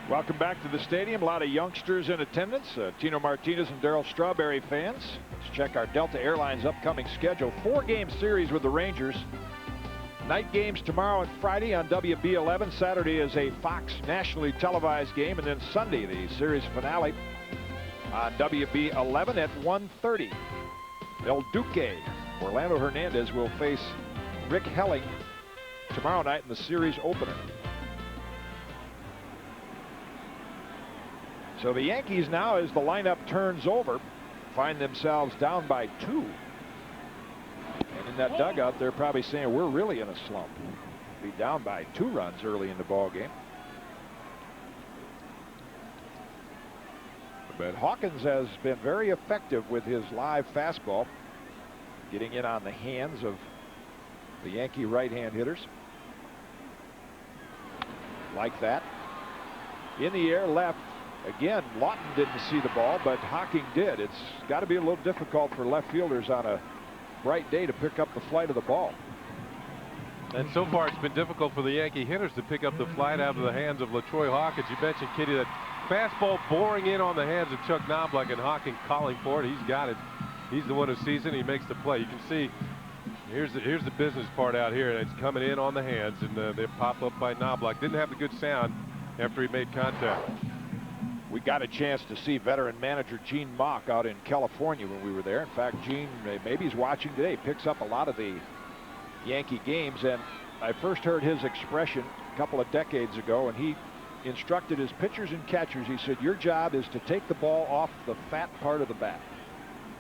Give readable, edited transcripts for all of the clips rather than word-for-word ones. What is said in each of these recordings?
Welcome back to the stadium. A lot of youngsters in attendance. Tino Martinez and Darryl Strawberry fans. Let's check our Delta Airlines upcoming schedule. 4-game series with the Rangers. Night games tomorrow and Friday on WB11. Saturday is a Fox nationally televised game, and then Sunday the series finale on WB11 at 1:30. El Duque, Orlando Hernandez, will face Rick Helling tomorrow night in the series opener. So the Yankees now, as the lineup turns over, find themselves down by 2. And in that dugout, they're probably saying we're really in a slump. Be down by 2 runs early in the ball game. But Hawkins has been very effective with his live fastball, getting in on the hands of the Yankee right-hand hitters. Like that. In the air, left. Again, Lawton didn't see the ball, but Hocking did. It's got to be a little difficult for left fielders on a bright day to pick up the flight of the ball. And so far, it's been difficult for the Yankee hitters to pick up the flight out of the hands of LaTroy Hawkins. You mentioned, Kitty, that fastball boring in on the hands of Chuck Knobloch, and Hocking calling for it. He's got it. He's the one who sees it. He makes the play. You can see here's the business part out here. It's coming in on the hands, and they pop up by Knobloch. Didn't have the good sound after he made contact. We got a chance to see veteran manager Gene Mauch out in California when we were there. In fact, Gene, maybe he's watching today, picks up a lot of the Yankee games. And I first heard his expression a couple of decades ago, and he instructed his pitchers and catchers. He said, your job is to take the ball off the fat part of the bat.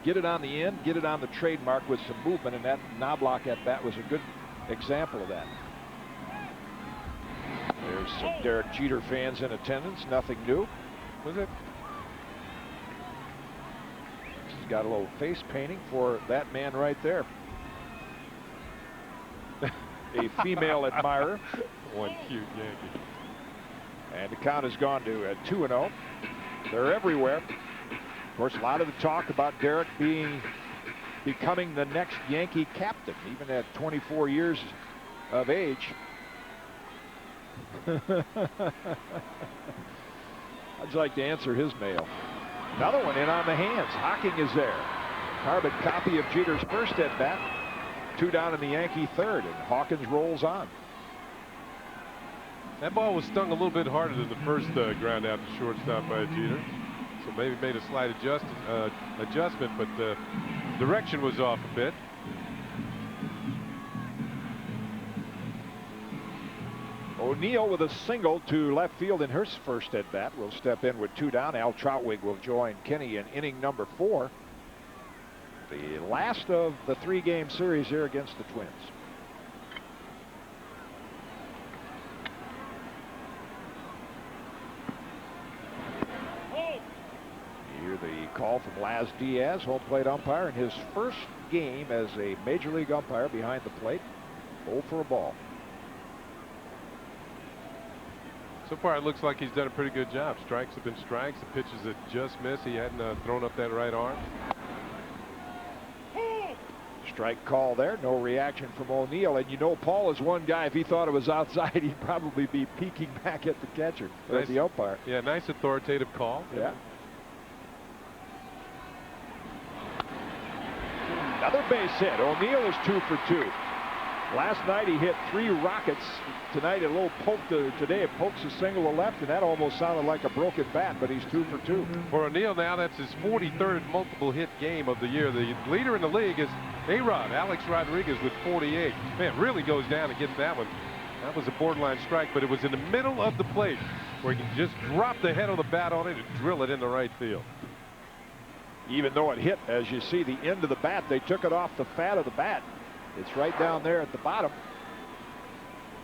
Get it on the end, get it on the trademark with some movement, and that Knobloch at bat was a good example of that. There's some Derek Jeter fans in attendance. Nothing new. Was it? He's got a little face painting for that man right there. A female admirer. One cute Yankee. And the count has gone to 2-0. They're everywhere. Of course, a lot of the talk about Derek becoming the next Yankee captain, even at 24 years of age. I'd like to answer his mail. Another one in on the hands. Hocking is there. Carbon copy of Jeter's first at bat. 2 down in the Yankee third, and Hawkins rolls on. That ball was stung a little bit harder than the first ground out to shortstop by Jeter. So maybe made a slight adjustment, but the direction was off a bit. O'Neill with a single to left field in her first at bat will step in with 2 down. Al Troutwig will join Kenny in inning number 4. The last of the 3-game series here against the Twins. Hear the call from Laz Diaz, home plate umpire, in his first game as a major league umpire behind the plate. 0 for a ball. So far, it looks like he's done a pretty good job. Strikes have been strikes. The pitches that just missed. He hadn't thrown up that right arm. Strike call there. No reaction from O'Neill. And you know, Paul is one guy, if he thought it was outside, he'd probably be peeking back at the catcher, at the umpire. Yeah, nice authoritative call. Yeah. Another base hit. O'Neill is 2 for 2. Last night he hit 3 rockets. Tonight a little poke today. It pokes a single to left, and that almost sounded like a broken bat, but he's 2 for 2. For O'Neill now, that's his 43rd multiple hit game of the year. The leader in the league is A-Rod, Alex Rodriguez, with 48. Man, really goes down to get that one. That was a borderline strike, but it was in the middle of the plate where he can just drop the head of the bat on it and drill it in the right field. Even though it hit, as you see, the end of the bat, they took it off the fat of the bat. It's right down there at the bottom,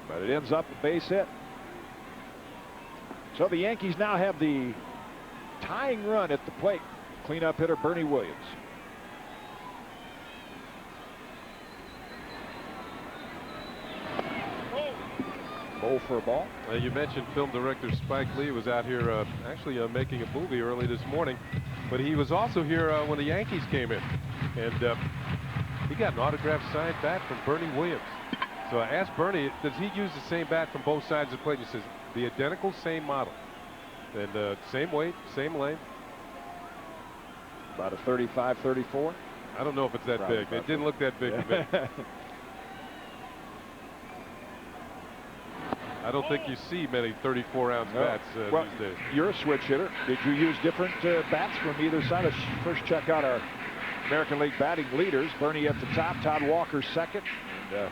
but it ends up a base hit. So the Yankees now have the tying run at the plate. Cleanup hitter Bernie Williams. Bowl for a ball. You mentioned film director Spike Lee was out here actually making a movie early this morning, but he was also here when the Yankees came in, and he got an autographed signed bat from Bernie Williams. So I asked Bernie, does he use the same bat from both sides of the plate? He says, the identical same model. And same weight, same length. About a 35, 34. I don't know if it's that Probably big. It didn't look that big to me. I don't think you see many 34-ounce bats these days. You're a switch hitter. Did you use different bats from either side? Let's first check out our American League batting leaders. Bernie at the top, Todd Walker second. And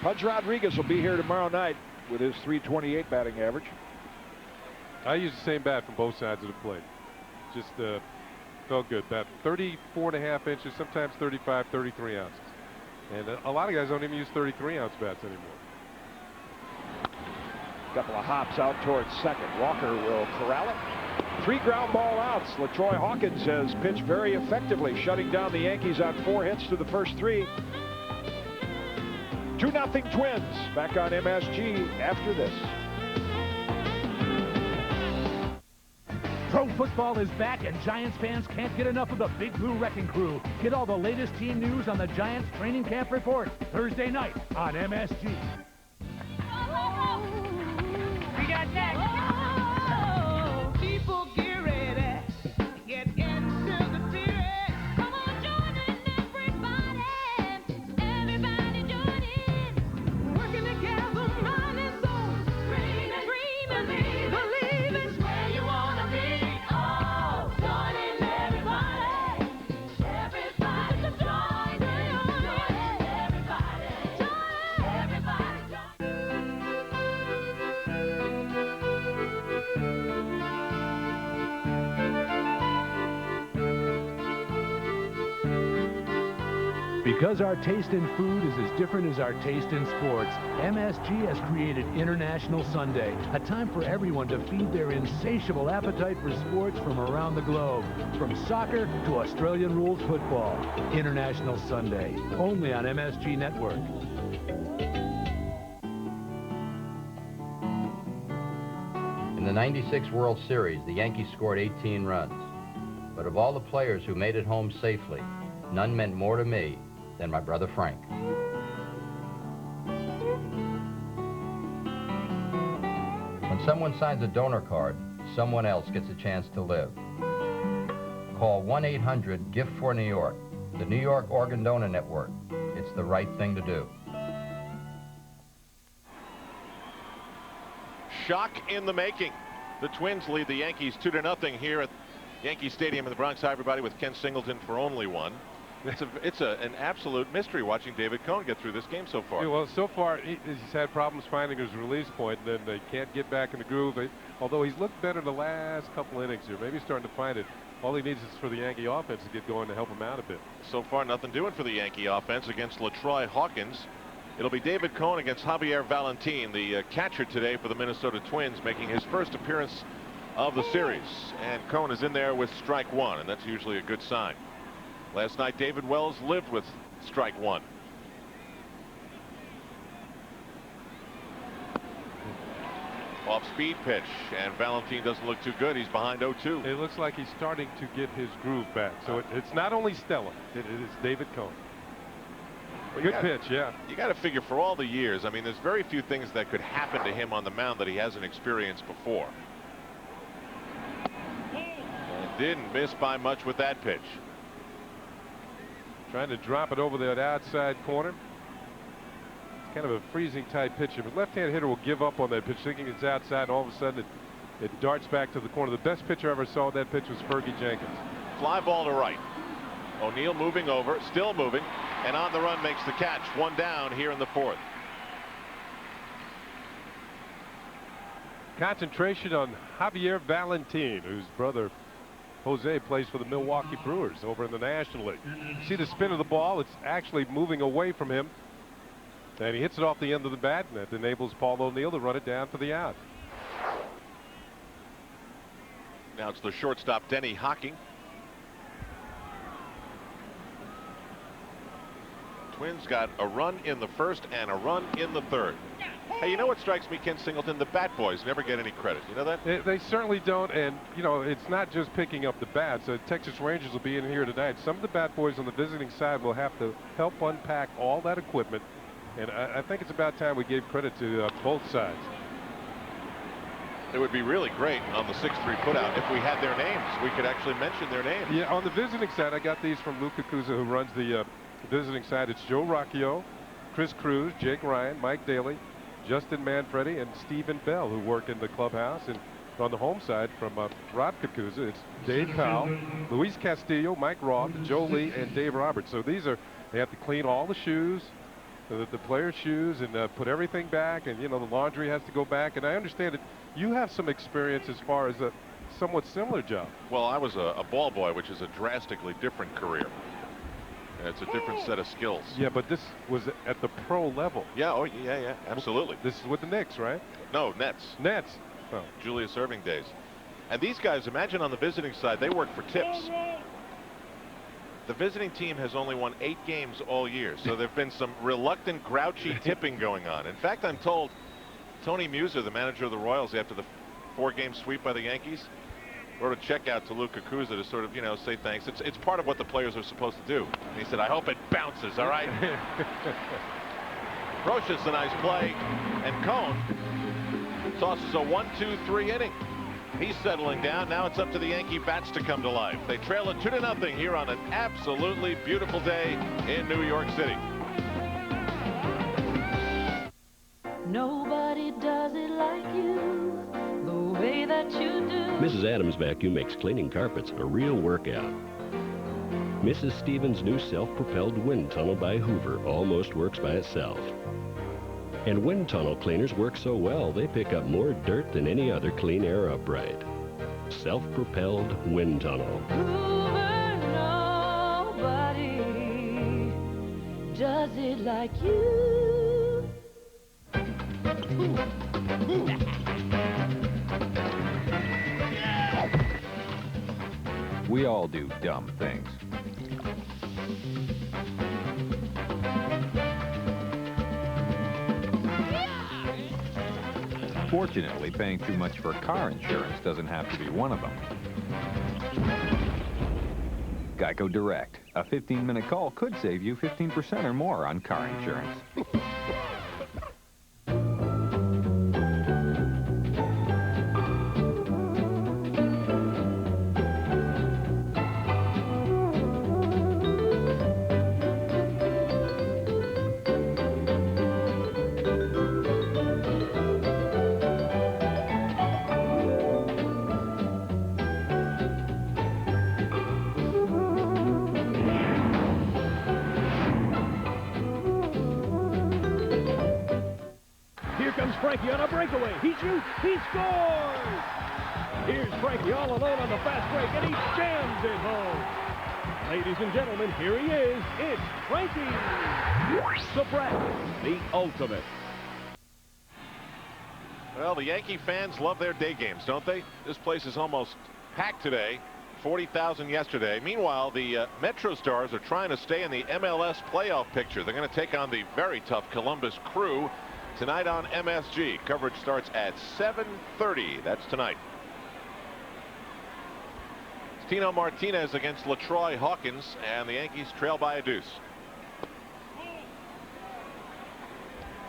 Pudge Rodriguez will be here tomorrow night with his .328 batting average. I use the same bat from both sides of the plate. Just felt good. About 34.5 inches, sometimes 35, 33 ounces. And a lot of guys don't even use 33-ounce bats anymore. Couple of hops out towards second. Walker will corral it. 3 ground ball outs. LaTroy Hawkins has pitched very effectively, shutting down the Yankees on 4 hits to the first 3. 2-0 Twins. Back on MSG after this. Pro football is back, and Giants fans can't get enough of the Big Blue Wrecking Crew. Get all the latest team news on the Giants Training Camp Report Thursday night on MSG. We got next. Oh, people get ready. Get into the spirit. Come on, join in, everybody. Everybody join in. Working together, mind and soul. Dreaming, believing where you wanna be. Oh, join in, everybody. Everybody join in. Everybody join in. Because our taste in food is as different as our taste in sports, MSG has created International Sunday, a time for everyone to feed their insatiable appetite for sports from around the globe, from soccer to Australian rules football. International Sunday, only on MSG Network. In the '96 World Series, the Yankees scored 18 runs. But of all the players who made it home safely, none meant more to me than my brother Frank. When someone signs a donor card, someone else gets a chance to live. Call 1-800-GIFT-FOR-NEW YORK, the New York Organ Donor Network. It's the right thing to do. Shock in the making. The Twins lead the Yankees 2-0 here at Yankee Stadium in the Bronx. Hi, everybody, with Ken Singleton for only one. It's an absolute mystery watching David Cone get through this game so far. Yeah, well, so far he's had problems finding his release point, and then they can't get back in the groove. Although he's looked better the last couple innings here. Maybe he's starting to find it. All he needs is for the Yankee offense to get going to help him out a bit. So far, nothing doing for the Yankee offense against LaTroy Hawkins. It'll be David Cone against Javier Valentin, the catcher today for the Minnesota Twins, making his first appearance of the series. And Cone is in there with strike 1, and that's usually a good sign. Last night, David Wells lived with strike 1. Off-speed pitch, and Valentin doesn't look too good. He's behind 0-2. It looks like he's starting to get his groove back. So it's not only Stella, it is David Cone. Well, good pitch, yeah. You got to figure for all the years, I mean, there's very few things that could happen to him on the mound that he hasn't experienced before. And didn't miss by much with that pitch. Trying to drop it over that outside corner. It's kind of a freezing type pitcher, but left-hand hitter will give up on that pitch thinking it's outside, and all of a sudden it darts back to the corner. The best pitcher I ever saw that pitch was Fergie Jenkins. Fly ball to right. O'Neill moving over, still moving, and on the run makes the catch. 1 down here in the 4th. Concentration on Javier Valentin, whose brother Jose plays for the Milwaukee Brewers over in the National League. See the spin of the ball? It's actually moving away from him. And he hits it off the end of the bat, and that enables Paul O'Neill to run it down for the out. Now it's the shortstop, Denny Hocking. Twins got a run in the 1st and a run in the 3rd. Hey, you know what strikes me, Ken Singleton? The bat boys never get any credit. You know that? They certainly don't, and, you know, it's not just picking up the bats. Texas Rangers will be in here tonight. Some of the bat boys on the visiting side will have to help unpack all that equipment, and I think it's about time we gave credit to both sides. It would be really great on the 6-3 putout if we had their names. We could actually mention their names. Yeah, on the visiting side, I got these from Lou Kakuza, who runs the visiting side. It's Joe Rocchio, Chris Cruz, Jake Ryan, Mike Daly, Justin Manfredi, and Stephen Bell, who work in the clubhouse. And on the home side, from Rob Kakuza, it's Dave Powell, Luis Castillo, Mike Roth, Joe Lee, and Dave Roberts. So these are, they have to clean all the shoes, the players' shoes, and put everything back, and, you know, the laundry has to go back. And I understand that you have some experience as far as a somewhat similar job. Well, I was a ball boy, which is a drastically different career. And it's a different set of skills. Yeah, but this was at the pro level. Yeah, oh, yeah, absolutely. This is with the Knicks, right? No, Nets. Nets. Oh. Julius Erving days. And these guys, imagine on the visiting side, they work for tips. The visiting team has only won 8 games all year, so there have been some reluctant, grouchy tipping going on. In fact, I'm told Tony Muser, the manager of the Royals, after the 4-game sweep by the Yankees, wrote a check out to Lou Kakuza to sort of, you know, say thanks. It's part of what the players are supposed to do. And he said, I hope it bounces, all right? Roches, a nice play. And Cone tosses a 1-2-3 inning. He's settling down. Now it's up to the Yankee bats to come to life. They trail it 2-0 here on an absolutely beautiful day in New York City. Nobody does it like you, the way that you do. Mrs. Adams Vacuum makes cleaning carpets a real workout. Mrs. Stevens' new self-propelled wind tunnel by Hoover almost works by itself. And wind tunnel cleaners work so well, they pick up more dirt than any other clean air upright. Self-propelled wind tunnel. Hoover, nobody does it like you. We all do dumb things. Fortunately, paying too much for car insurance doesn't have to be one of them. Geico Direct. A 15-minute call could save you 15% or more on car insurance. Frankie on a breakaway. He shoots. He scores. Here's Frankie all alone on the fast break, and he jams it home. Ladies and gentlemen, here he is. It's Frankie. Surprise, the ultimate. Well, the Yankee fans love their day games, don't they? This place is almost packed today. 40,000 yesterday. Meanwhile, the Metro Stars are trying to stay in the MLS playoff picture. They're going to take on the very tough Columbus Crew tonight on MSG. Coverage starts at 7:30. That's tonight. It's Tino Martinez against LaTroy Hawkins, and the Yankees trail by a deuce.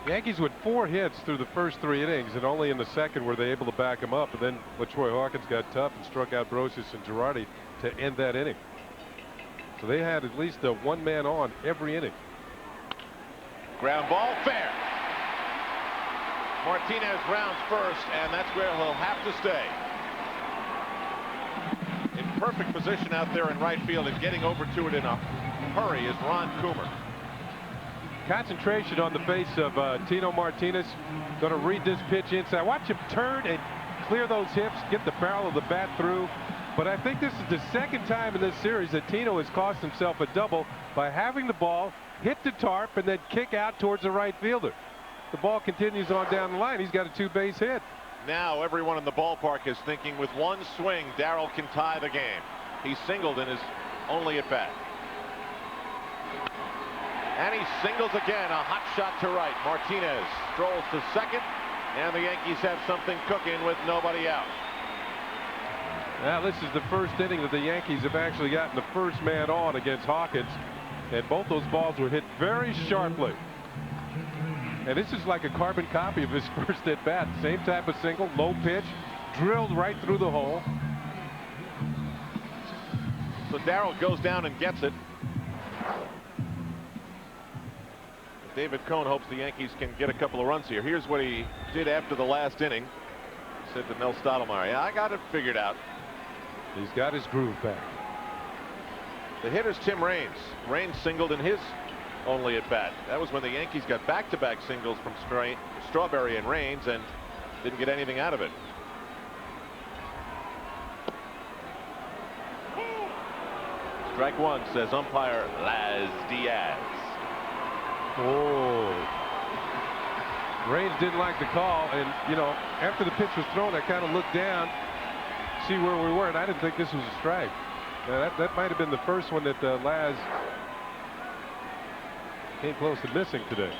The Yankees with 4 hits through the first 3 innings, and only in the second were they able to back him up. And then LaTroy Hawkins got tough and struck out Brosius and Girardi to end that inning. So they had at least a 1-man on every inning. Ground ball, fair. Martinez rounds first, and that's where he'll have to stay. In perfect position out there in right field, and getting over to it in a hurry is Ron Coomer. Concentration on the face of Tino Martinez. Going to read this pitch inside. Watch him turn and clear those hips, get the barrel of the bat through. But I think this is the second time in this series that Tino has cost himself a double by having the ball hit the tarp and then kick out towards the right fielder. The ball continues on down the line. He's got a 2-base hit. Now everyone in the ballpark is thinking with one swing, Darryl can tie the game. He singled in his only at bat. And he singles again, a hot shot to right. Martinez strolls to second, and the Yankees have something cooking with nobody out. Now this is the first inning that the Yankees have actually gotten the first man on against Hawkins, and both those balls were hit very sharply. And this is like a carbon copy of his first at bat. Same type of single, low pitch, drilled right through the hole. So Darrell goes down and gets it. David Cohn hopes the Yankees can get a couple of runs here. Here's what he did after the last inning. He said to Mel Stottlemyre, "Yeah, I got it figured out." He's got his groove back. The hitter's Tim Raines. Raines singled in his only at bat. That was when the Yankees got back-to-back singles from Strawberry and Raines and didn't get anything out of it. Strike one, says umpire Laz Diaz. Oh. Raines didn't like the call, and you know, after the pitch was thrown, I kind of looked down, see where we were, and I didn't think this was a strike. Now, that might have been the first one that Laz came close to missing today.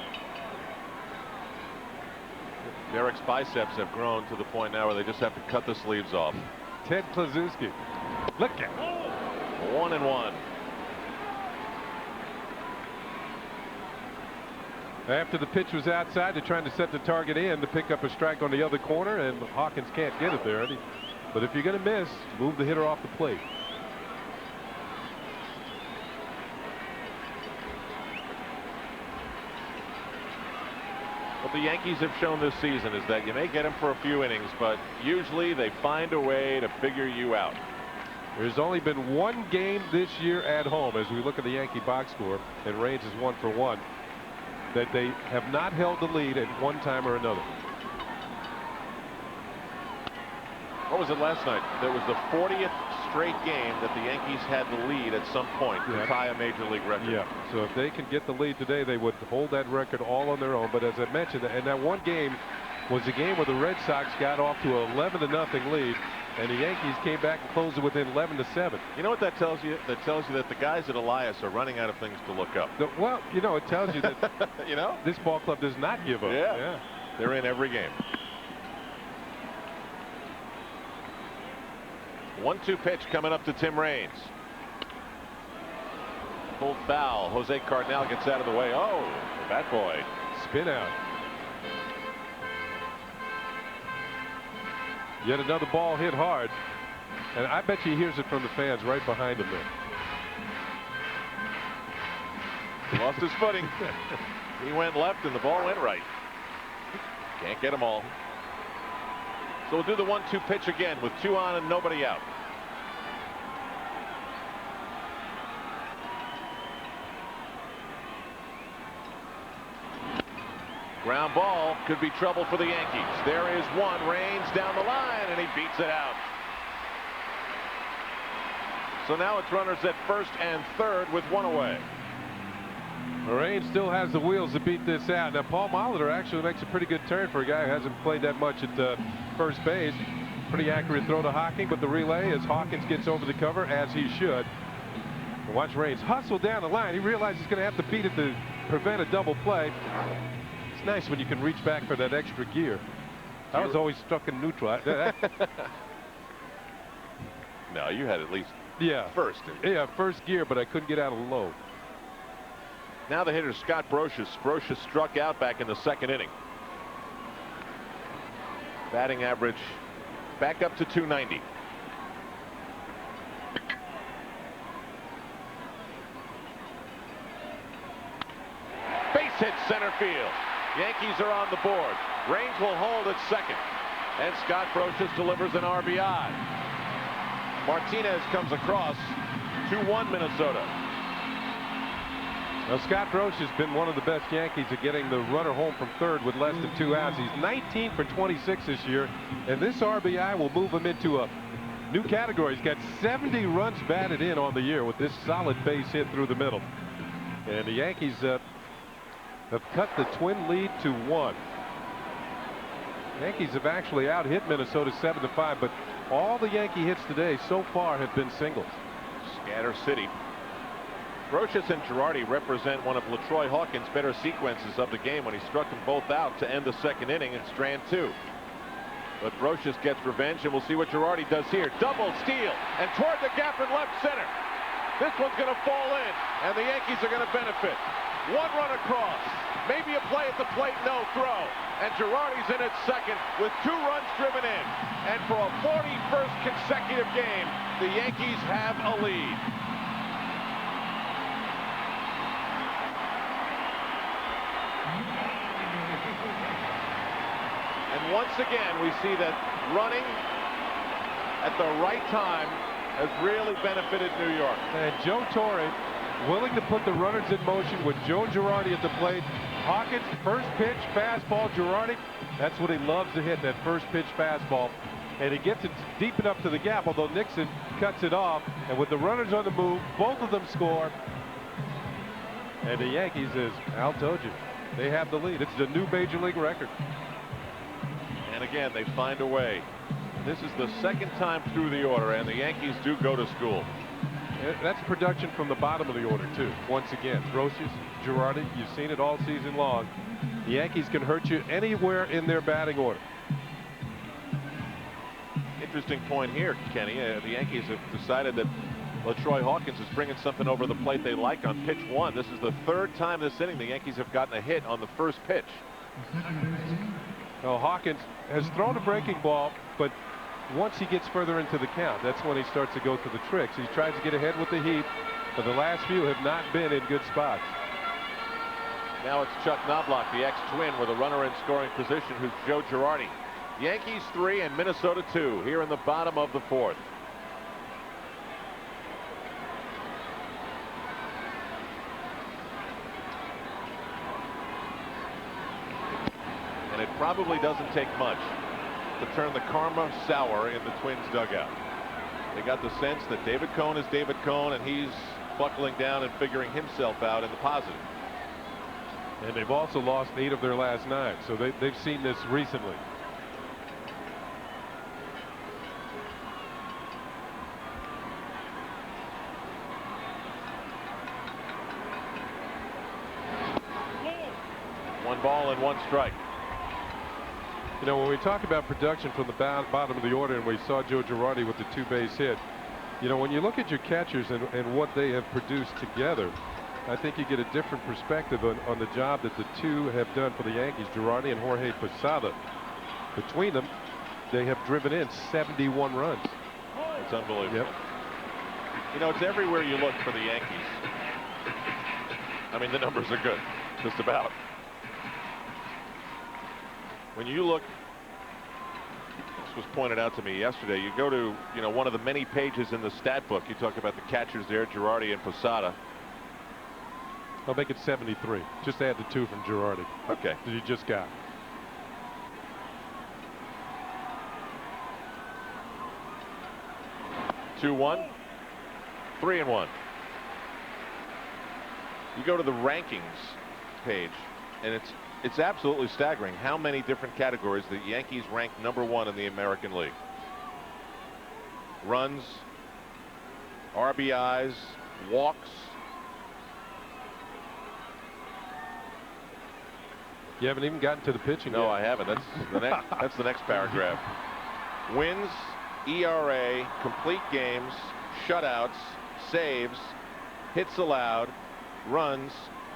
Derek's biceps have grown to the point now where they just have to cut the sleeves off. Ted Kluszewski. Look at 1-1. After the pitch was outside, they're trying to set the target in to pick up a strike on the other corner, and Hawkins can't get it there. But if you're going to miss, move the hitter off the plate. What the Yankees have shown this season is that you may get them for a few innings, but usually they find a way to figure you out. There's only been one game this year at home, as we look at the Yankee box score, and Raines is 1 for 1, that they have not held the lead at one time or another. What was it last night? That was the 40th straight game that the Yankees had the lead at some point to tie a major league record. Yeah, so if they can get the lead today, they would hold that record all on their own. But as I mentioned, and that one game was the game where the Red Sox got off to a 11-0 lead, and the Yankees came back and closed it within 11-7. You know what that tells you? That tells you that the guys at Elias are running out of things to look up. Well, you know, it tells you that you know, this ball club does not give up. Yeah. They're in every game. 1-2 pitch coming up to Tim Raines. Pulled foul. Jose Cardinal gets out of the way. Oh, bat boy. Spin out. Yet another ball hit hard. And I bet you he hears it from the fans right behind him there. He lost his footing. He went left and the ball went right. Can't get them all. So we'll do the 1-2 pitch again with 2 on and nobody out. Ground ball, could be trouble for the Yankees. There is one. Raines down the line and he beats it out. So now it's runners at first and third with 1 away. Raines still has the wheels to beat this out. Now Paul Molitor actually makes a pretty good turn for a guy who hasn't played that much at first base. Pretty accurate throw to Hawkins, but the relay as Hawkins gets over the cover, as he should. Watch Raines hustle down the line. He realizes he's going to have to beat it to prevent a double play. It's nice when you can reach back for that extra gear. I was always stuck in neutral. No, you had at least first. Yeah, first gear, but I couldn't get out of low. Now the hitter Scott Brocious. Brocious struck out back in the second inning. Batting average back up to 290. Base hit center field. Yankees are on the board. Raines will hold at second. And Scott Brocious delivers an RBI. Martinez comes across. 2-1 Minnesota. Well, Scott Brocious has been one of the best Yankees at getting the runner home from third with less than 2 outs. He's 19 for 26 this year, and this RBI will move him into a new category. He's got 70 runs batted in on the year with this solid base hit through the middle. And the Yankees have cut the Twin lead to 1. Yankees have actually out-hit Minnesota 7-5, but all the Yankee hits today so far have been singles. Scatter City. Brocious and Girardi represent one of LaTroy Hawkins' better sequences of the game when he struck them both out to end the second inning in strand 2. But Brocious gets revenge, and we'll see what Girardi does here. Double steal and toward the gap in left center. This one's going to fall in, and the Yankees are going to benefit. 1 run across. Maybe a play at the plate, no throw. And Girardi's in at second with 2 runs driven in. And for a 41st consecutive game, the Yankees have a lead. And once again, we see that running at the right time has really benefited New York. And Joe Torre willing to put the runners in motion with Joe Girardi at the plate. Hawkins, first pitch, fastball. Girardi, that's what he loves to hit, that first pitch fastball. And he gets it deep enough to the gap, although Nixon cuts it off. And with the runners on the move, both of them score. And the Yankees, as Al told you, they have the lead. It's the new Major League record. And again, they find a way. This is the second time through the order, and the Yankees do go to school. That's production from the bottom of the order, too. Once again, Brosius, Girardi, you've seen it all season long. The Yankees can hurt you anywhere in their batting order. Interesting point here, Kenny. The Yankees have decided that LaTroy Hawkins is bringing something over the plate they like on pitch 1. This is the 3rd time this inning the Yankees have gotten a hit on the first pitch. Well, Hawkins has thrown a breaking ball, but once he gets further into the count, that's when he starts to go to the tricks. He tries to get ahead with the heat, but the last few have not been in good spots. Now it's Chuck Knobloch, the ex-Twin, with a runner in scoring position, who's Joe Girardi. Yankees 3 and Minnesota 2 here in the bottom of the 4th. And it probably doesn't take much to turn the karma sour in the Twins dugout. They got the sense that David Cone is David Cone, and he's buckling down and figuring himself out in the positive. And they've also lost 8 of their last 9, so they've seen this recently. One ball and 1 strike. You know, when we talk about production from the bottom of the order, and we saw Joe Girardi with the 2-base hit, you know, when you look at your catchers and what they have produced together, I think you get a different perspective on the job that the 2 have done for the Yankees, Girardi and Jorge Posada. Between them, they have driven in 71 runs. It's unbelievable. Yep. You know, it's everywhere you look for the Yankees. I mean, the numbers are good, just about. When you look, this was pointed out to me yesterday, you go to, you know, one of the many pages in the stat book, you talk about the catchers there, Girardi and Posada. I'll make it 73. Just add the 2 from Girardi. Okay. That you just got. Two, 1, 3 and 1. You go to the rankings page, and it's absolutely staggering how many different categories the Yankees rank #1 in the American League. Runs, RBIs, walks. You haven't even gotten to the pitching yet. No, I haven't. That's the next paragraph. Wins, ERA, complete games, shutouts, saves, hits allowed, runs,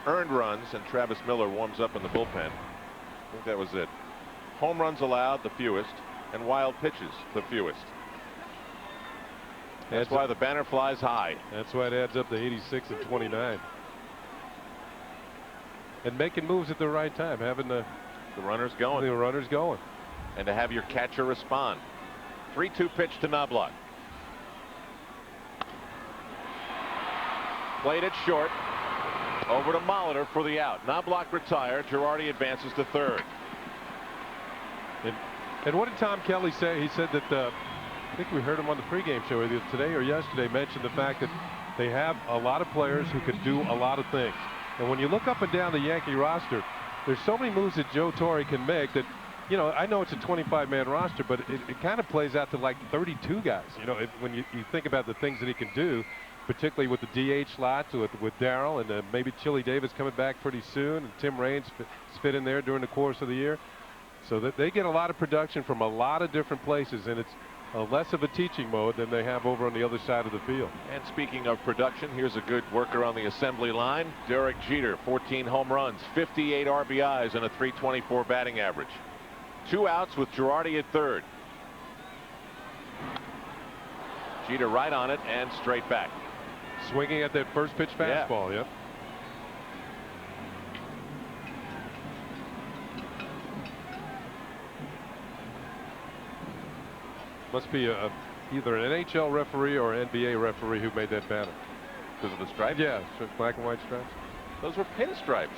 earned runs, and Travis Miller warms up in the bullpen. I think that was it. Home runs allowed, the fewest, and wild pitches, the fewest. That's why the banner flies high. That's why it adds up to 86 and 29. And making moves at the right time, having the runners going. The runners going. And to have your catcher respond. 3-2 pitch to Knobloch. Played it short. Over to Molitor for the out. Knobloch retired. Girardi advances to third. And what did Tom Kelly say? He said that I think we heard him on the pregame show either today or yesterday mention the fact that they have a lot of players who can do a lot of things. And when you look up and down the Yankee roster, there's so many moves that Joe Torre can make that, you know, I know it's a 25-man roster, but it kind of plays out to like 32 guys. You know, when you think about the things that he can do, particularly with the DH slots with Darrell and maybe Chili Davis coming back pretty soon, and Tim Raines fit in there during the course of the year. So that they get a lot of production from a lot of different places, and less of a teaching mode than they have over on the other side of the field. And speaking of production, here's a good worker on the assembly line. Derek Jeter, 14 home runs, 58 RBIs, and a .324 batting average. 2 outs with Girardi at third. Jeter right on it and straight back. Swinging at that first pitch fastball. Yep. Must be either an NHL referee or NBA referee who made that banner. Because of the stripes? Yeah, black and white stripes. Those were pinstripes.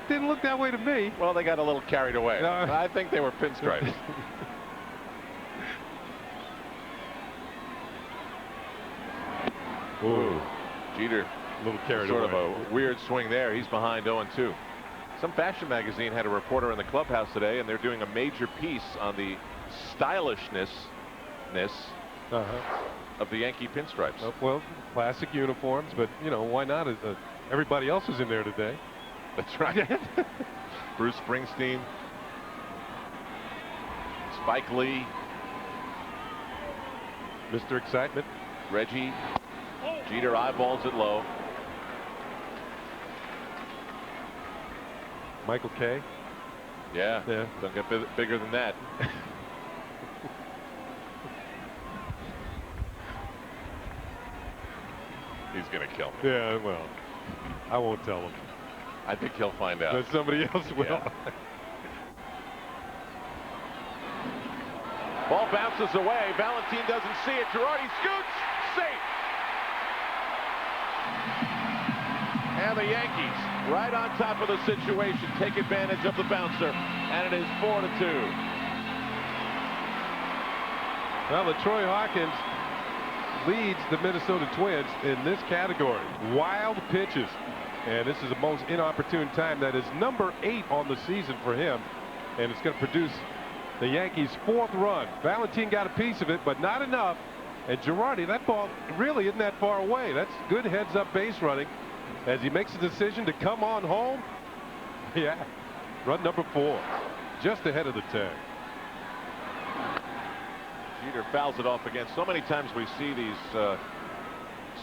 Didn't look that way to me. Well, they got a little carried away. No. I think they were pinstripes. Ooh. Jeter, a little carried away. Sort of a weird swing there. He's behind 0-2. Some fashion magazine had a reporter in the clubhouse today, and they're doing a major piece on the stylishness of the Yankee pinstripes. Well, classic uniforms, but you know, why not? Everybody else is in there today. That's right. Bruce Springsteen, Spike Lee, Mr. Excitement, Reggie. Jeter eyeballs it low. Michael K. Yeah. Don't get bigger than that. He's gonna kill me. Yeah, well, I won't tell him. I think he'll find out. But somebody else will. Yeah. Ball bounces away. Valentin doesn't see it. Girardi scoots. Safe. And the Yankees, right on top of the situation, take advantage of the bouncer, and it is 4-2. Well, LaTroy Hawkins leads the Minnesota Twins in this category. Wild pitches. And this is the most inopportune time. That is number 8 on the season for him. And it's going to produce the Yankees' 4th run. Valentin got a piece of it, but not enough. And Girardi, that ball really isn't that far away. That's good heads-up base running as he makes a decision to come on home. Yeah, run number 4, just ahead of the tag. Jeter fouls it off again. So many times we see these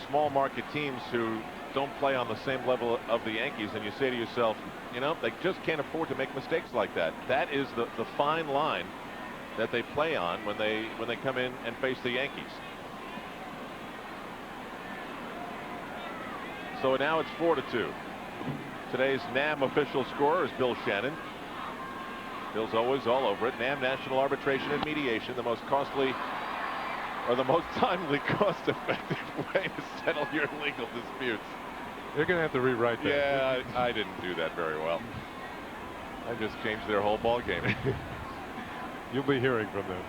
small market teams who don't play on the same level of the Yankees, and you say to yourself, you know, they just can't afford to make mistakes like that. That is the fine line that they play on when they come in and face the Yankees. So now it's 4-2. Today's NAM official scorer is Bill Shannon. Bill's always all over it. NAM, National Arbitration and Mediation, the most costly or the most timely, cost-effective way to settle your legal disputes. They're going to have to rewrite that. Yeah, I didn't do that very well. I just changed their whole ball game. You'll be hearing from them.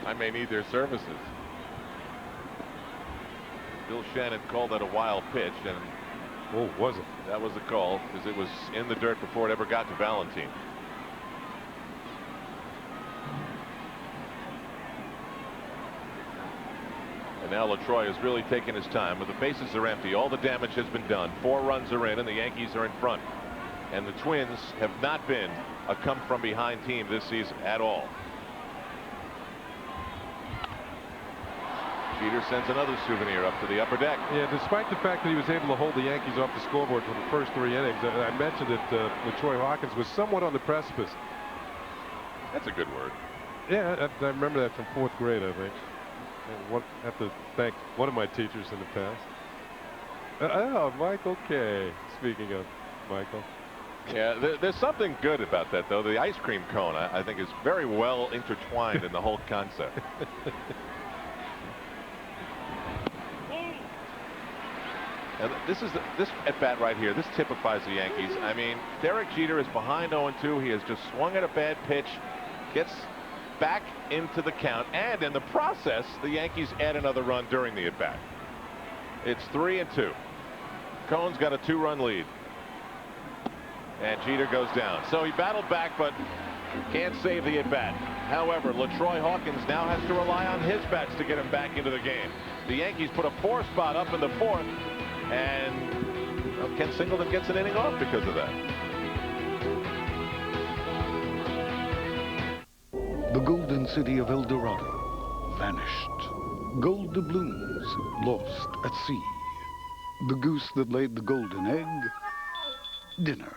I may need their services. Bill Shannon called that a wild pitch, and oh, was it? That was the call, because it was in the dirt before it ever got to Valentin. And now LaTroy has really taken his time. But the bases are empty. All the damage has been done. 4 runs are in, and the Yankees are in front. And the Twins have not been a come-from-behind team this season at all. Jeter sends another souvenir up to the upper deck. Yeah, despite the fact that he was able to hold the Yankees off the scoreboard for the first 3 innings, I mentioned that LaTroy Hawkins was somewhat on the precipice. That's a good word. Yeah, I remember that from 4th grade, I think. I have to thank one of my teachers in the past. Oh, Michael K. Speaking of Michael. Yeah, there's something good about that, though. The ice cream cone, I think, is very well intertwined in the whole concept. And this at bat right here, this typifies the Yankees. I mean, Derek Jeter is behind 0-2. He has just swung at a bad pitch, gets back into the count, and in the process, the Yankees add another run during the at bat. It's 3-2. Cone's got a 2-run lead, and Jeter goes down. So he battled back, but can't save the at bat. However, LaTroy Hawkins now has to rely on his bats to get him back into the game. The Yankees put a 4 spot up in the 4th. And Ken Singleton gets an inning off because of that. The golden city of El Dorado, vanished. Gold doubloons lost at sea. The goose that laid the golden egg, dinner.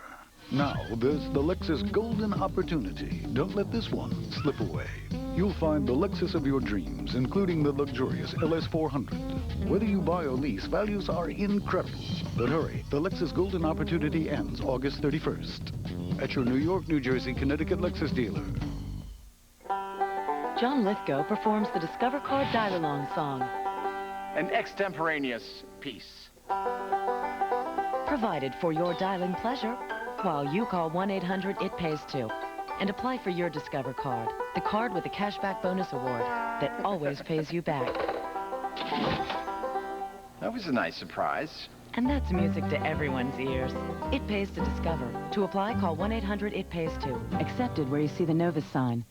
Now there's the Lexus Golden Opportunity. Don't let this one slip away. You'll find the Lexus of your dreams, including the luxurious LS400. Whether you buy or lease, values are incredible. But hurry, the Lexus Golden Opportunity ends August 31st. At your New York, New Jersey, Connecticut Lexus dealer. John Lithgow performs the Discover Card Dial-Along song. An extemporaneous piece. Provided for your dialing pleasure while you call 1-800-IT-PAYS-2 and apply for your Discover Card, the card with the cashback bonus award that always pays you back. That was a nice surprise. And that's music to everyone's ears. It pays to Discover. To apply, call 1-800-IT-PAYS-2. Accepted where you see the Novus sign.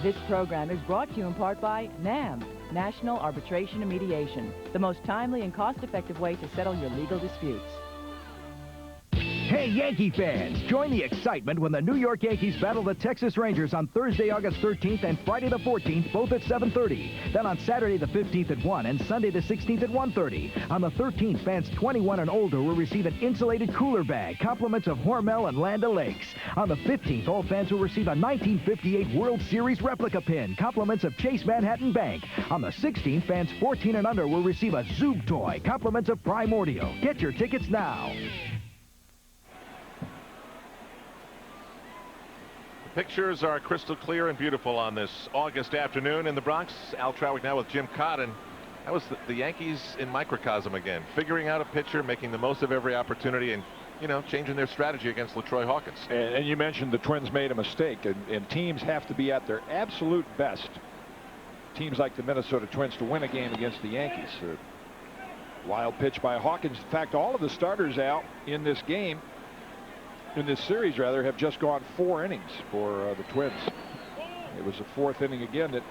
This program is brought to you in part by NAM, National Arbitration and Mediation, the most timely and cost-effective way to settle your legal disputes. Hey, Yankee fans, join the excitement when the New York Yankees battle the Texas Rangers on Thursday, August 13th and Friday the 14th, both at 7:30. Then on Saturday the 15th at 1 and Sunday the 16th at 1:30. On the 13th, fans 21 and older will receive an insulated cooler bag, compliments of Hormel and Land O'Lakes. On the 15th, all fans will receive a 1958 World Series replica pin, compliments of Chase Manhattan Bank. On the 16th, fans 14 and under will receive a Zoob toy, compliments of Primordial. Get your tickets now. Pictures are crystal clear and beautiful on this August afternoon in the Bronx. Al Trawick now with Jim Cotton. That was the Yankees in microcosm again, figuring out a pitcher, making the most of every opportunity, and changing their strategy against LaTroy Hawkins. And you mentioned the Twins made a mistake, and teams have to be at their absolute best. Teams like the Minnesota Twins to win a game against the Yankees. Wild pitch by Hawkins. In fact, all of the starters out in this game, in this series rather, have just gone 4 innings for the Twins. It was the 4th inning again that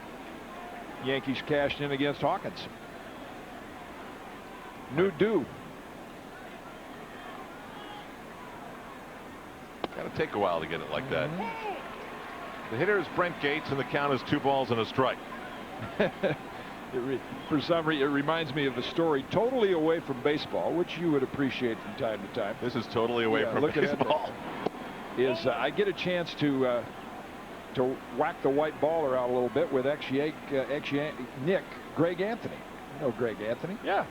Yankees cashed in against Hawkins. New do. Got to take a while to get it like that. The hitter is Brent Gates, and the count is 2 balls and a strike. For some reason, it reminds me of a story totally away from baseball, which you would appreciate from time to time. This is totally away from baseball. I get a chance to whack the white ball around a little bit with Nick Greg Anthony. You know Greg Anthony? Yeah.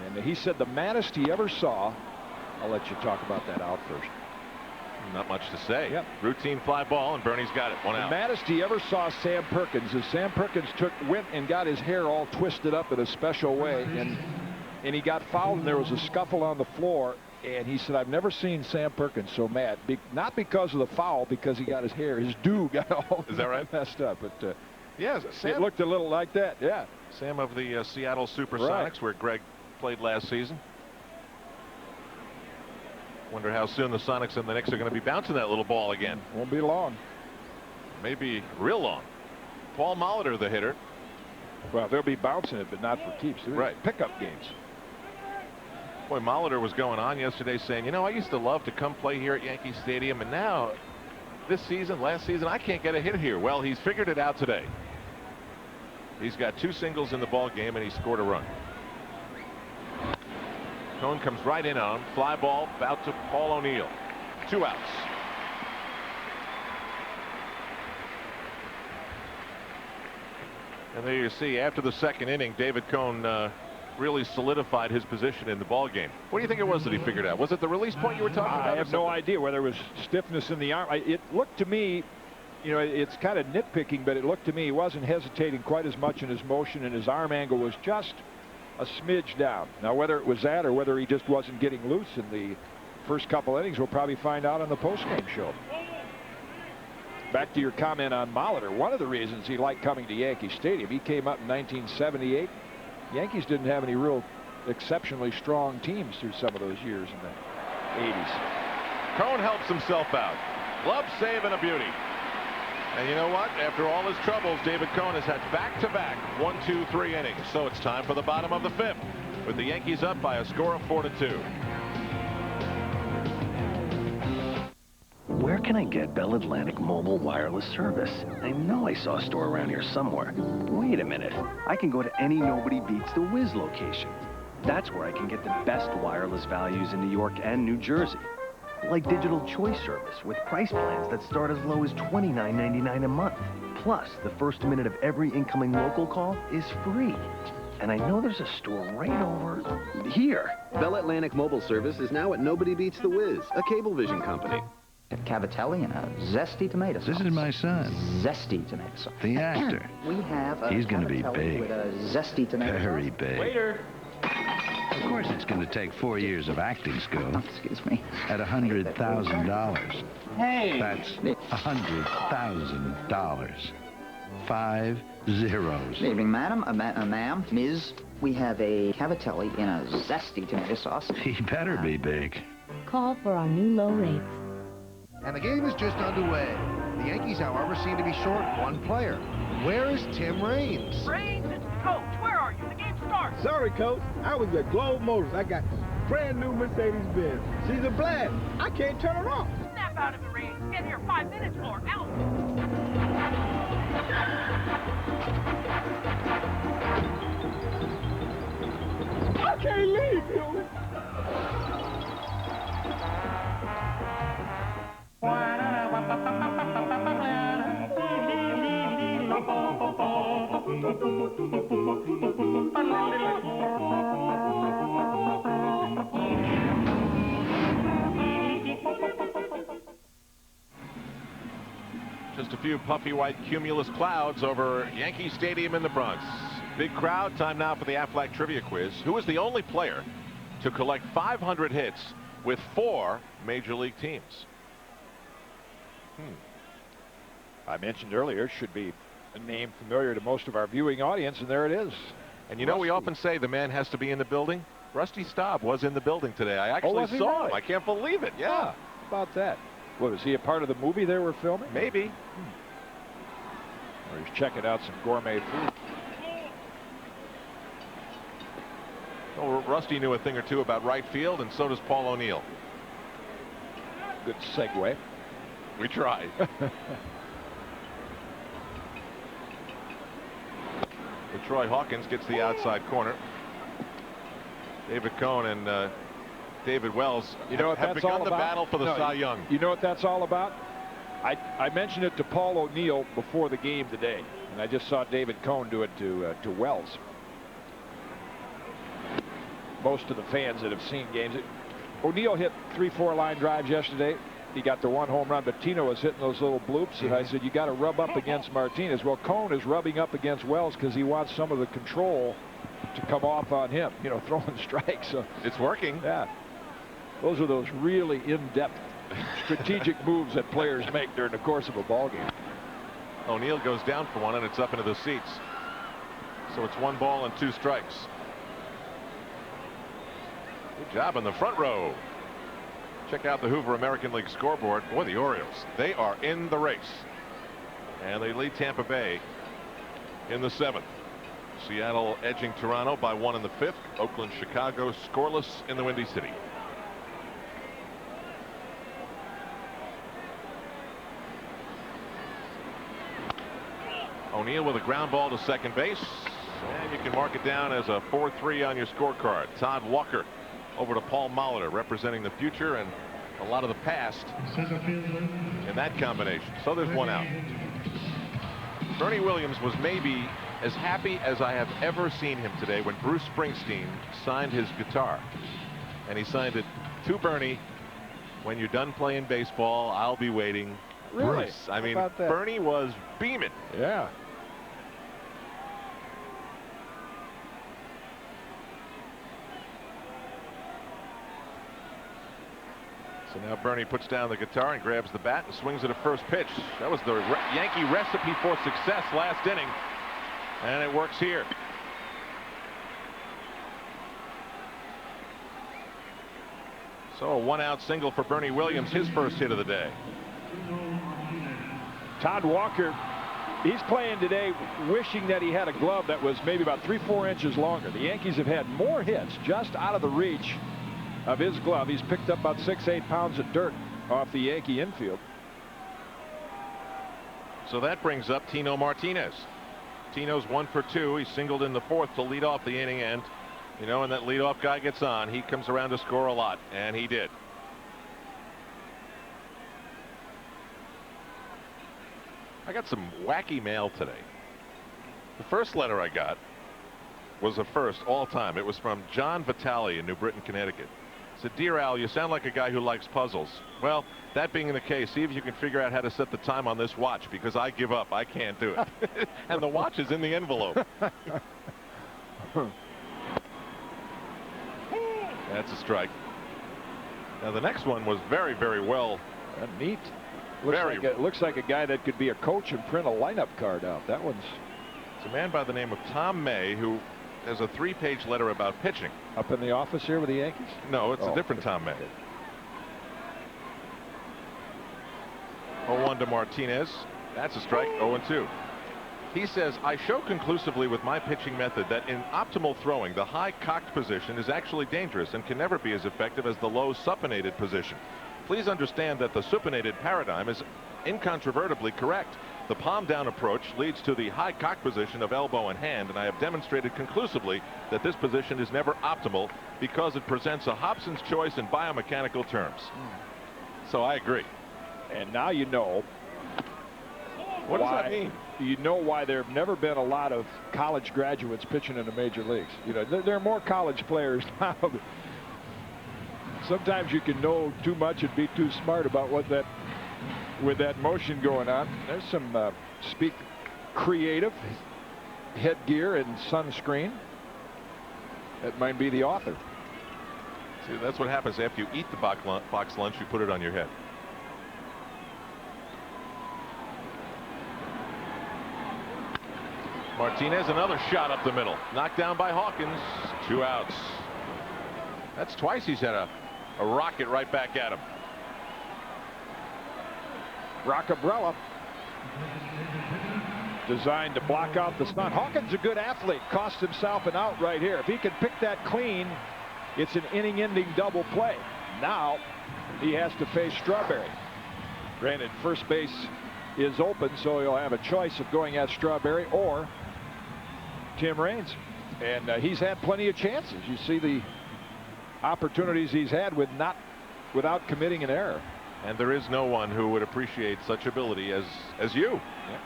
And he said the maddest he ever saw. I'll let you talk about that out first. Not much to say. Yep. Routine fly ball, and Bernie's got it. 1 out. The maddest he ever saw Sam Perkins is Sam Perkins went and got his hair all twisted up in a special way, and he got fouled, and there was a scuffle on the floor, and he said, I've never seen Sam Perkins so mad. Not because of the foul, because he got his do got all is that right? Messed up. But yeah, Sam, it looked a little like that. Yeah. Sam of the Seattle Supersonics, where Greg played last season. Wonder how soon the Sonics and the Knicks are going to be bouncing that little ball again. Won't be long. Maybe real long. Paul Molitor, the hitter. Well, they'll be bouncing it, but not for keeps. Right. Pickup games. Boy, Molitor was going on yesterday saying, I used to love to come play here at Yankee Stadium, and now this season, last season, I can't get a hit here. Well, he's figured it out today. He's got 2 singles in the ball game, and he scored a run. Cone comes right in on him. Fly ball out to Paul O'Neill. 2 outs. And there you see, after the 2nd inning, David Cone really solidified his position in the ball game. What do you think it was that he figured out? Was it the release point you were talking about? I have no idea whether it was stiffness in the arm. It looked to me, it's kind of nitpicking, but it looked to me he wasn't hesitating quite as much in his motion, and his arm angle was just a smidge down. Now, whether it was that or whether he just wasn't getting loose in the first couple innings, we'll probably find out on the postgame show. Back to your comment on Molitor, one of the reasons he liked coming to Yankee Stadium, he came up in 1978. Yankees didn't have any real exceptionally strong teams through some of those years in the 80s. Cone helps himself out. Glove save and a beauty. And you know what? After all his troubles, David Cone has had back-to-back 1, 2, 3 innings. So it's time for the bottom of the 5th, with the Yankees up by a score of 4-2. Where Where can I get Bell Atlantic mobile wireless service? I know I saw a store around here somewhere. Wait a minute. I can go to any Nobody Beats the Wiz location. That's where I can get the best wireless values in New York and New Jersey. Like Digital Choice Service with price plans that start as low as $29.99 a month. Plus, the first minute of every incoming local call is free. And I know there's a store right over here. Bell Atlantic mobile service is now at Nobody Beats the Wiz, a Cablevision company. Cavatelli and a zesty tomato sauce. This is my son. Zesty tomato sauce. The actor. We have a He's going to be cavatelli big. with a zesty tomato Very sauce. big. Waiter. Of course, it's going to take 4 years of acting school. Excuse me. At $100,000. Hey. That's $100,000. 5 zeros. Good evening, madam. Ma'am, Ms. We have a cavatelli in a zesty tomato sauce. He better be big. Call for our new low rates. And the game is just underway. The Yankees, however, seem to be short one player. Where is Tim Raines? Raines, it's Coach. Where are you? The game starts. Sorry, Coach. I was at Globe Motors. I got brand new Mercedes-Benz. She's a blast. I can't turn her off. Snap out of the Raines. Get here 5 minutes or else. I can't leave you. Just a few puffy white cumulus clouds over Yankee Stadium in the Bronx. Big crowd. Time now for the Aflac Trivia Quiz. Who is the only player to collect 500 hits with 4 Major League teams? I mentioned earlier, should be a name familiar to most of our viewing audience, and there it is. And you know, we often say the man has to be in the building. Rusty Staub was in the building today. I actually saw him. I can't believe it. Yeah. How about that? What, was he a part of the movie they were filming? Maybe. Or he's checking out some gourmet food. Well, Rusty knew a thing or two about right field, and so does Paul O'Neill. Good segue. We tried. Troy Hawkins gets the outside corner. David Cohn and David Wells have begun the battle for the Cy Young. You know what that's all about? I mentioned it to Paul O'Neill before the game today, and I just saw David Cohn do it to Wells. Most of the fans that have seen games, O'Neill hit 3-4 line drives yesterday. He got the 1 home run, but Tino was hitting those little bloops, and I said, you got to rub up against Martinez. Well, Cohn is rubbing up against Wells because he wants some of the control to come off on him, you know, throwing strikes. So it's working. Yeah. Those are those really in-depth strategic moves that players make during the course of a ball game. O'Neill goes down for one, and it's up into the seats. So it's 1 ball and 2 strikes. Good job in the front row. Check out the Hoover American League scoreboard. Boy, the Orioles, they are in the race. And they lead Tampa Bay in the 7th. Seattle edging Toronto by 1 in the 5th. Oakland, Chicago scoreless in the Windy City. O'Neill with a ground ball to second base. And you can mark it down as a 4-3 on your scorecard. Todd Walker over to Paul Molitor, representing the future and a lot of the past in that combination. So there's 1 out. Bernie Williams was maybe as happy as I have ever seen him today when Bruce Springsteen signed his guitar. And he signed it to Bernie. When you're done playing baseball, I'll be waiting. Really? Bruce. I mean, Bernie was beaming. Yeah. So now Bernie puts down the guitar and grabs the bat and swings at a first pitch. That was the Yankee recipe for success last inning. And it works here. So a 1-out single for Bernie Williams, his first hit of the day. Todd Walker, he's playing today wishing that he had a glove that was maybe about 3-4 inches longer. The Yankees have had more hits just out of the reach of his glove. He's picked up about 6-8 pounds of dirt off the Yankee infield. So that brings up Tino Martinez. Tino's 1 for 2. He singled in the 4th to lead off the inning, and you know, when that leadoff guy gets on, he comes around to score a lot, and he did. I got some wacky mail today. The first letter I got was a first all time. It was from John Vitale in New Britain, Connecticut. It said, "Dear Al, you sound like a guy who likes puzzles. Well, that being the case, see if you can figure out how to set the time on this watch, because I give up. I can't do it." And the watch is in the envelope. That's a strike. Now the next one was very, very well. Neat. Looks like a guy that could be a coach and print a lineup card out. That one's. It's a man by the name of Tom May who has a 3-page letter about pitching. Up in the office here with the Yankees? No, it's a different Tom May. 0-1 to Martinez. That's a strike. 0-2. He says, "I show conclusively with my pitching method that in optimal throwing, the high cocked position is actually dangerous and can never be as effective as the low supinated position. Please understand that the supinated paradigm is incontrovertibly correct. The palm down approach leads to the high cock position of elbow and hand, and I have demonstrated conclusively that this position is never optimal because it presents a Hobson's choice in biomechanical terms." So I agree. And now you know. What does that mean? You know why there have never been a lot of college graduates pitching in the major leagues. You know, there are more college players now. Sometimes you can know too much and be too smart about what that, with that motion going on. There's some speak creative headgear and sunscreen. That might be the author. See, that's what happens after you eat the box lunch. You put it on your head. Martinez, another shot up the middle. Knocked down by Hawkins. 2 outs. That's twice he's had a rocket right back at him. Rockabrella. Designed to block out the sun. Hawkins, a good athlete, cost himself an out right here. If he can pick that clean, it's an inning-ending double play. Now he has to face Strawberry. Granted, first base is open, so he'll have a choice of going at Strawberry or Tim Raines. And he's had plenty of chances. You see the opportunities he's had without committing an error. And there is no one who would appreciate such ability as you. Yep.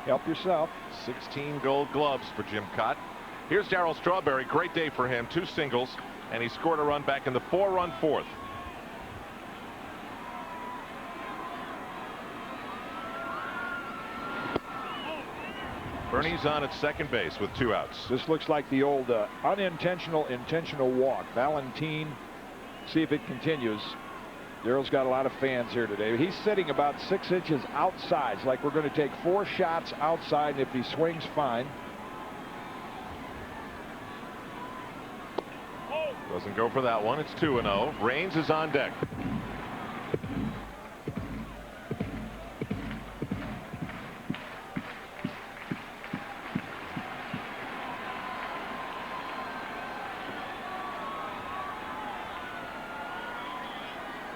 Help yourself. 16 gold gloves for Jim Cott. Here's Darryl Strawberry. Great day for him. 2 singles, and he scored a run back in the 4-run 4th. Bernie's on at second base with 2 outs. This looks like the old unintentional intentional walk. Valentine, see if it continues. Darryl's got a lot of fans here today. He's sitting about 6 inches outside. It's like we're going to take 4 shots outside, and if he swings, fine. Doesn't go for that one. It's 2-0. Raines is on deck.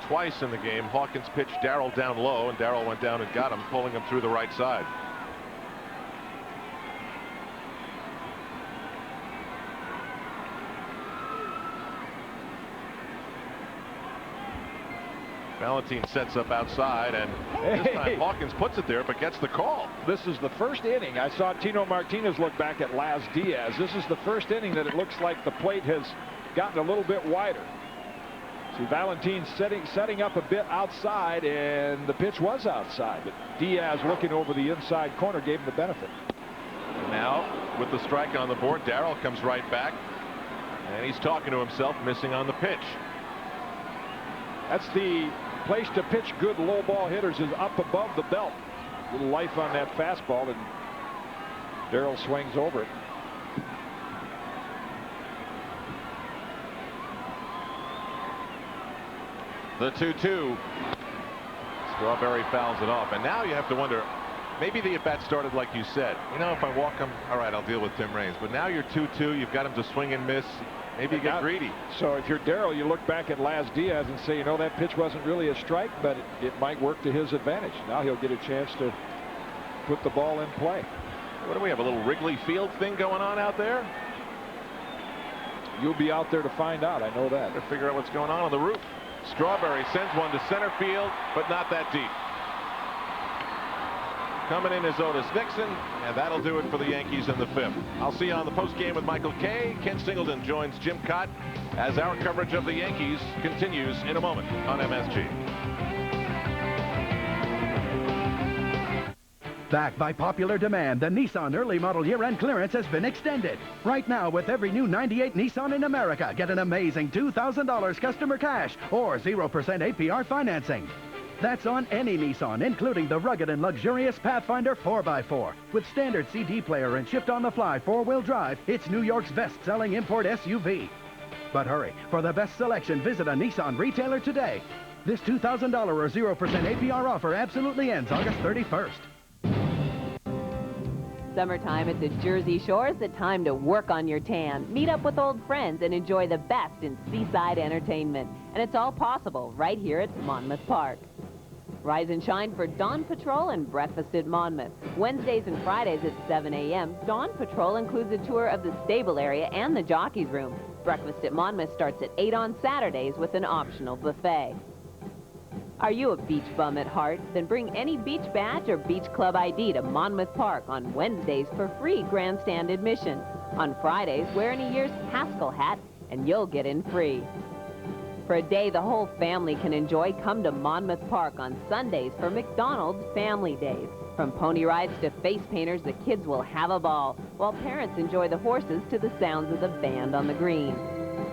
Twice in the game, Hawkins pitched Darryl down low, and Darryl went down and got him, pulling him through the right side. Valentine sets up outside, and this time Hawkins puts it there but gets the call. This is the first inning. I saw Tino Martinez look back at Laz Diaz. This is the first inning that it looks like the plate has gotten a little bit wider. See, Valentine setting up a bit outside, and the pitch was outside, but Diaz looking over the inside corner gave him the benefit. Now with the strike on the board, Darryl comes right back, and he's talking to himself, missing on the pitch. That's the place to pitch good low ball hitters, is up above the belt. A little life on that fastball, and Darryl swings over it. The 2-2. Strawberry fouls it off, and now you have to wonder, maybe the at-bat started like you said. You know, if I walk him, all right, I'll deal with Tim Raines. But now you're 2-2. You've got him to swing and miss. Maybe you get greedy. So if you're Darryl, you look back at Laz Diaz and say, you know, that pitch wasn't really a strike, but it might work to his advantage. Now he'll get a chance to put the ball in play. What do we have, a little Wrigley Field thing going on out there? You'll be out there to find out. I know that. To figure out what's going on the roof. Strawberry sends one to center field, but not that deep. Coming in is Otis Nixon, and that'll do it for the Yankees in the 5th. I'll see you on the post game with Michael Kay. Ken Singleton joins Jim Cott as our coverage of the Yankees continues in a moment on MSG. Back by popular demand, the Nissan early model year-end clearance has been extended. Right now, with every new 98 Nissan in America, get an amazing $2,000 customer cash or 0% APR financing. That's on any Nissan, including the rugged and luxurious Pathfinder 4x4. With standard CD player and shift-on-the-fly four-wheel drive, it's New York's best-selling import SUV. But hurry, for the best selection, visit a Nissan retailer today. This $2,000 or 0% APR offer absolutely ends August 31st. Summertime at the Jersey Shore is the time to work on your tan, meet up with old friends, and enjoy the best in seaside entertainment. And it's all possible right here at Monmouth Park. Rise and shine for Dawn Patrol and Breakfast at Monmouth. Wednesdays and Fridays at 7 a.m., Dawn Patrol includes a tour of the stable area and the jockey's room. Breakfast at Monmouth starts at 8 on Saturdays with an optional buffet. Are you a beach bum at heart? Then bring any beach badge or beach club ID to Monmouth Park on Wednesdays for free grandstand admission. On Fridays, wear any year's Haskell hat and you'll get in free. For a day the whole family can enjoy, come to Monmouth Park on Sundays for McDonald's Family Days. From pony rides to face painters, the kids will have a ball, while parents enjoy the horses to the sounds of the band on the green.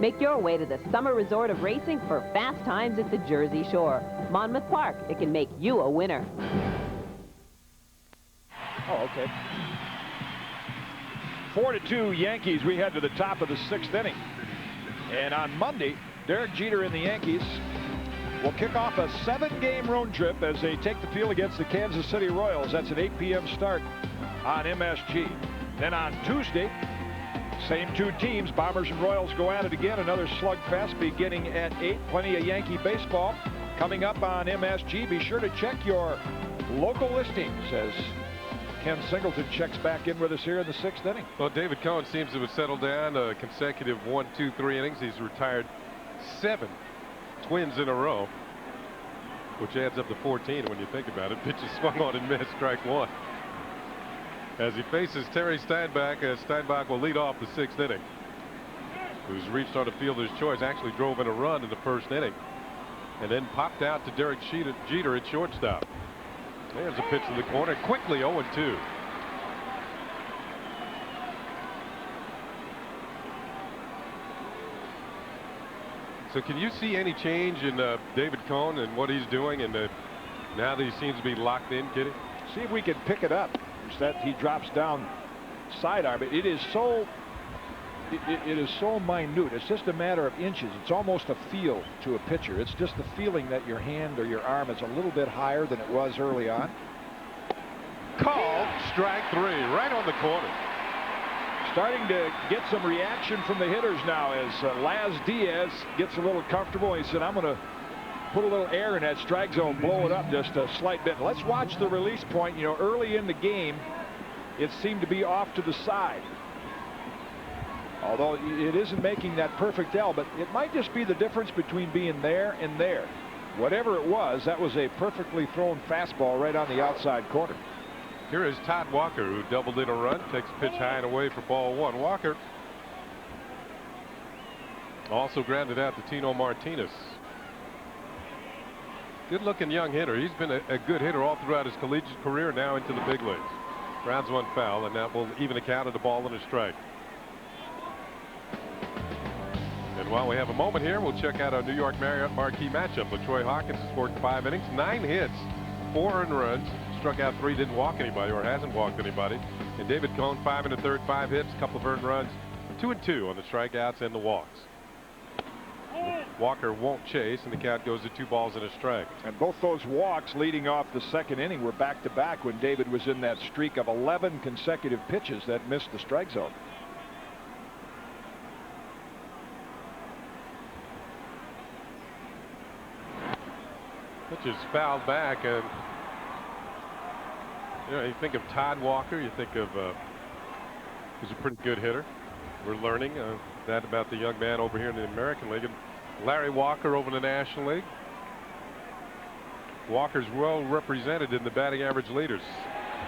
Make your way to the summer resort of racing for fast times at the Jersey Shore. Monmouth Park, it can make you a winner. Oh, okay. 4-2 Yankees. We head to the top of the 6th inning. And on Monday, Derek Jeter and the Yankees will kick off a 7-game road trip as they take the field against the Kansas City Royals. That's an 8 p.m. start on MSG. Then on Tuesday, same two teams, Bombers and Royals, go at it again. Another slugfest beginning at 8. Plenty of Yankee baseball coming up on MSG. Be sure to check your local listings as Ken Singleton checks back in with us here in the 6th inning. Well, David Cohn seems to have settled down a consecutive 1, 2, 3 innings. He's retired 7 Twins in a row, which adds up to 14 when you think about it. Pitches swung on and missed, strike 1. As he faces Terry Steinbach, Steinbach will lead off the 6th inning. Who's reached on a fielder's choice, actually drove in a run in the 1st inning, and then popped out to Derek Jeter at shortstop. There's a pitch in the corner, quickly 0-2. So can you see any change in David Cohn and what he's doing, and now that he seems to be locked in, Kitty? See if we can pick it up. That he drops down sidearm. It is so minute. It's just a matter of inches. It's almost a feel to a pitcher. It's just the feeling that your hand or your arm is a little bit higher than it was early on. Called strike 3, right on the corner. Starting to get some reaction from the hitters now as Laz Diaz gets a little comfortable. He said, I'm going to put a little air in that strike zone, blow it up just a slight bit. Let's watch the release point. You know, early in the game, it seemed to be off to the side. Although it isn't making that perfect L, but it might just be the difference between being there and there. Whatever it was, that was a perfectly thrown fastball right on the outside corner. Here is Todd Walker, who doubled in a run, takes a pitch high and away for ball 1. Walker also grounded out to Tino Martinez. Good-looking young hitter. He's been a good hitter all throughout his collegiate career, now into the big leagues. Grounds 1 foul, and that will even a count of the ball and a strike. And while we have a moment here, we'll check out our New York Marriott marquee matchup. LaTroy Hawkins has worked 5 innings, 9 hits, 4 earned runs, struck out 3, didn't walk anybody or hasn't walked anybody. And David Cohn, 5 1/3, 5 hits, a couple of earned runs, 2 and 2 on the strikeouts and the walks. Walker won't chase, and the count goes to 2 balls and a strike. And both those walks leading off the 2nd inning were back-to-back when David was in that streak of 11 consecutive pitches that missed the strike zone. Pitch is fouled back, and You know, you think of Todd Walker, you think of he's a pretty good hitter. We're learning that about the young man over here in the American League. And Larry Walker over in the National League. Walker's well represented in the batting average leaders.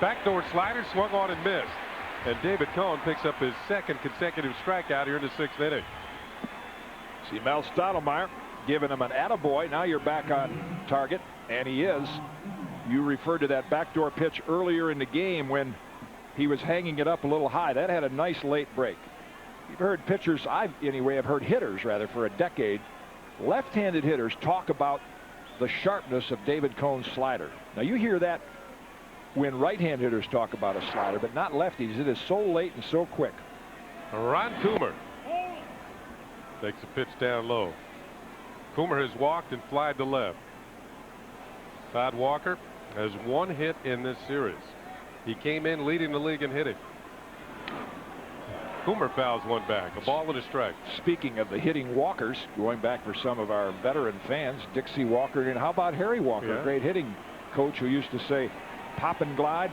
Backdoor slider swung on and missed. And David Cone picks up his second consecutive strikeout here in the 6th inning. See Mel Stottlemyre giving him an attaboy. Now you're back on target, and he is. You referred to that backdoor pitch earlier in the game when he was hanging it up a little high. That had a nice late break. You've heard pitchers, I've heard hitters rather for a decade, left-handed hitters talk about the sharpness of David Cone's slider. Now you hear that when right-hand hitters talk about a slider, but not lefties. It is so late and so quick. Ron Coomer takes a pitch down low. Coomer has walked and flied to left. Todd Walker has 1 hit in this series. He came in leading the league in hitting. Coomer fouls one back. A ball and a strike. Speaking of the hitting Walkers, going back for some of our veteran fans, Dixie Walker, and how about Harry Walker, a great hitting coach who used to say, pop and glide,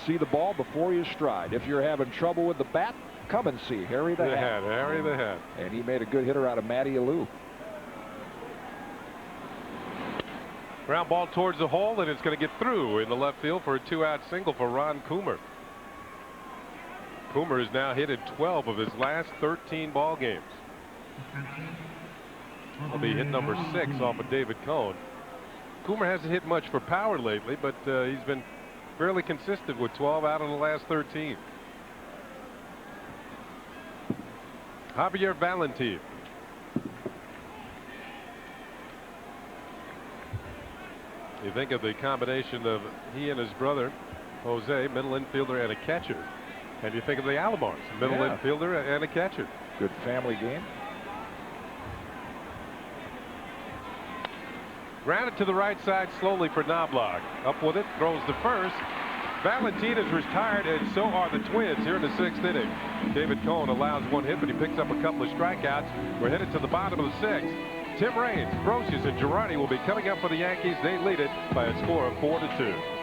see the ball before you stride. If you're having trouble with the bat, come and see Harry the Hat. Harry the Hat. And he made a good hitter out of Matty Alou. Ground ball towards the hole, and it's going to get through in the left field for a 2-out single for Ron Coomer. Coomer has now hit in 12 of his last 13 ball games. That'll be hit number 6 off of David Cone. Coomer hasn't hit much for power lately, but he's been fairly consistent with 12 out of the last 13. Javier Valentin. You think of the combination of he and his brother, Jose, middle infielder and a catcher. And you think of the Alomars, middle infielder and a catcher. Good family game. Grounded to the right side slowly for Knobloch. Up with it, throws the first. Valentin is retired, and so are the Twins here in the 6th inning. David Cone allows 1 hit, but he picks up a couple of strikeouts. We're headed to the bottom of the 6th. Tim Raines, Brocious, and Girardi will be coming up for the Yankees. They lead it by a score of 4-2.